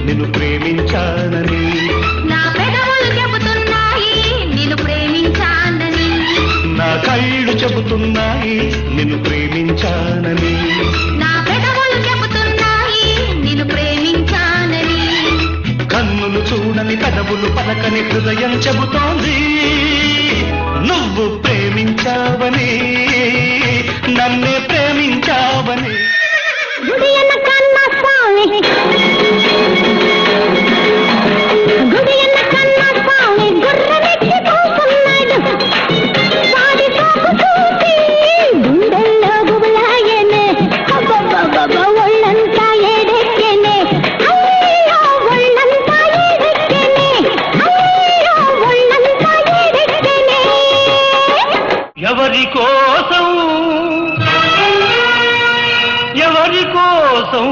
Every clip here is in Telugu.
నిన్ను ప్రేమించానని నా పెదవులు చెబుతున్నాయి నిన్ను ప్రేమించానని నా కళ్ళు చెబుతున్నాయి నిన్ను ప్రేమించానని నా పెదవులు చెబుతున్నాయి నిన్ను ప్రేమించానని కన్నులు చూడని పెదవులు పలకని హృదయం చెబుతోంది నువ్వు ప్రేమించావని నన్నే ప్రేమించావని ఎవరి కోసం ఎవరి కోసం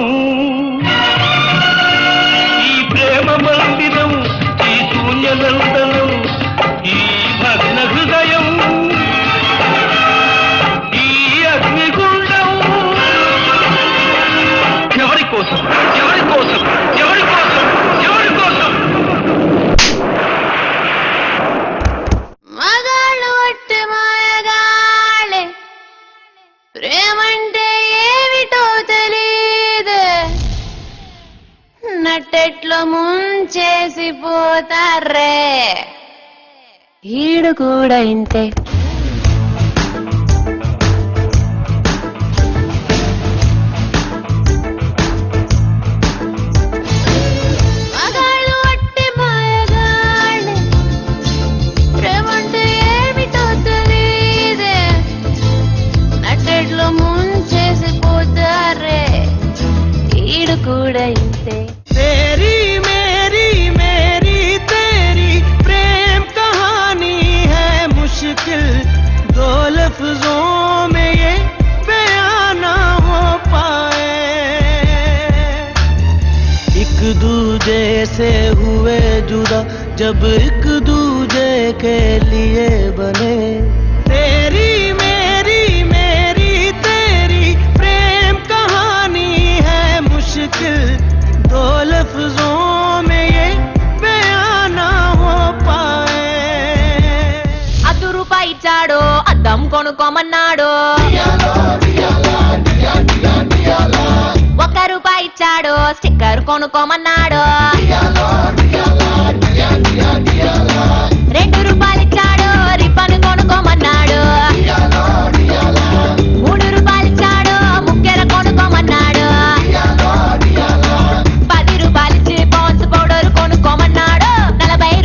ఈ ప్రేమ మందిరం ఈ శూన్య నందనం ఈ భగ్న హృదయం ఈ అగ్నిగుండం ఎవరి కోసం ఎవరి కోసం ఎవరి కోసం ఎవరి కోసం మగాళ్ళు ఒట్టి మాయగాళ్ళే ప్రేమంటే ఏమిటో తెలీదు నట్టెట్లో ముంచేసి పోతారే ఈడు కూడా ఇంతే మగాళ్ళు ఒట్టి మాయగాళ్ళే ప్రేమంటే ఏమిటో తెలీదే నట్టెట్లో ముంచేసి పోతారే ఈడు కూడా ఇంతే तेरी मेरी मेरी तेरी प्रेम कहानी है मुश्किल दो लफ्जों में ये बयां ना हो पाए एक दूजे से हुए जुदा जब एक दूजे के लिए बने तेरी मेरी मेरी तेरी प्रेम कहानी है मुश्किल दो लफ्जों में ये बयां ना हो पाए అద్దు రూపాయి ఇచ్చాడు అద్దం కొనుక్కోమన్నాడు ₹1 ఇచ్చాడు స్టిక్కర్ కొనుక్కోమన్నాడు ₹2 ఇచ్చాడు రిబ్బన్ కొనుక్కోమన్నాడు ₹3 ఇచ్చాడు ముక్కెర కొనుక్కోమన్నాడు ₹10 ఇచ్చి పాన్స్ పౌడర్ కొనుక్కోమన్నాడు ₹40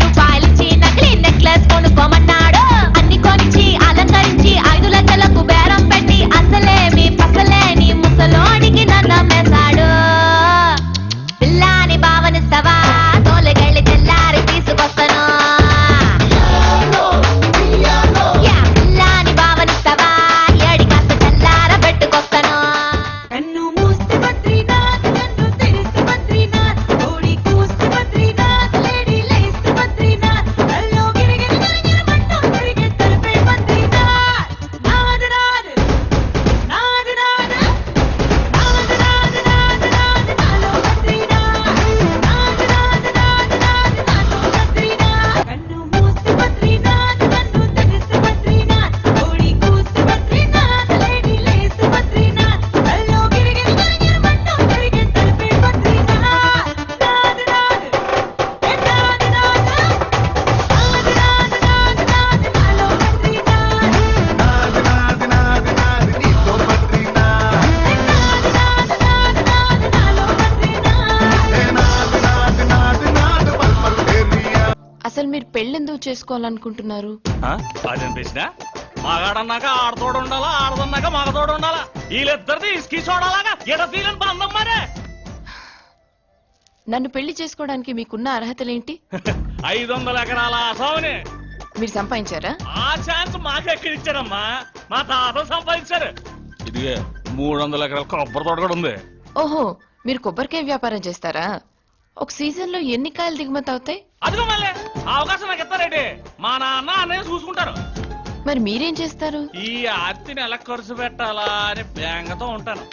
ఇచ్చి నకిలీ నెక్లెస్ కొనుక్కోమన్నాడు అన్ని కొనిచ్చి అలంకరించి 5 లక్షలకు బేరం పెట్టి అసలేమి పసలేని ముసలోడికి నన్నమేశాడు పిల్లాని భావనిస్తావా తోలగళ్ళి తెల్లారి తీసుకొస్తాను పిల్లాని భావనిస్తావా ఏడి కాస్త తెల్లార పెట్టుకొస్తాను కన్ను మూస్తే బద్రీనాథ్ కన్ను తెరిస్తే బద్రీనాథ్ కోడి కూస్తే బద్రీనాథ్ లేడీ లేస్తే బద్రీనాథ్ కల్లో గిరిగిరి గిరిగిరి మంటూ తిరిగే తలపై బద్రీనాథ్ నాద్ నాద్ నాద్ నాద్ నాద్ నాద్ నాద్ నాద్ నాలో బద్రీనాథ్ నాద్ నాద్ నాద్ నాద్ నాలో బద్రీనాథ్ కన్ను మూస్తే బద్రీనాథ్ కన్ను తెరిస్తే బద్రీనాథ్ కోడి కూస్తే బద్రీనాథ్ లేడీ లేస్తే బద్రీనాథ్ కల్లో గిరిగిరి గిరిగిరి మంటూ తిరిగే తలపై బద్రీనాథ్ నాద్ నాద్ నాద్ నాద్ నాద్ నాలో అసలు మీరు పెళ్ళెందుకు చేసుకోవాలనుకుంటున్నారు? అదేం ప్రశ్న మగాడన్నాక ఆడతోడు ఉండాలా ఆడదన్నాక మగతోడు ఉండాలా వీళ్ళిద్దరిది ఇసుకి చూడాలాగా ఎడ తీలని బంధం మరే నన్ను పెళ్లి చేసుకోవడానికి మీకున్న అర్హతలేంటి? 500 ఎకరాల ఆసావుని మీరు సంపాదించారా? ఆ ఛాన్స్ మాకెక్కడిచ్చారమ్మా, మా తాత సంపాదించారు. ఇదిగే 300 ఎకరాల కొబ్బరి తోట కూడా ఉంది. ఓహో, మీరు కొబ్బరికాయ వ్యాపారం చేస్తారా? ఒక సీజన్ లో ఎన్ని కాయలు దిగుమతి అవుతాయి? అదిగో మళ్ళీ ఆ అవకాశం నాకు ఇస్తారేంటి? మా నాన్న అన్నయ్య చూసుకుంటారు. మరి మీరేం చేస్తారు? ఈ ఆర్తిని ఎలా ఖర్చు పెట్టాలా అని బేంగతో ఉంటాను.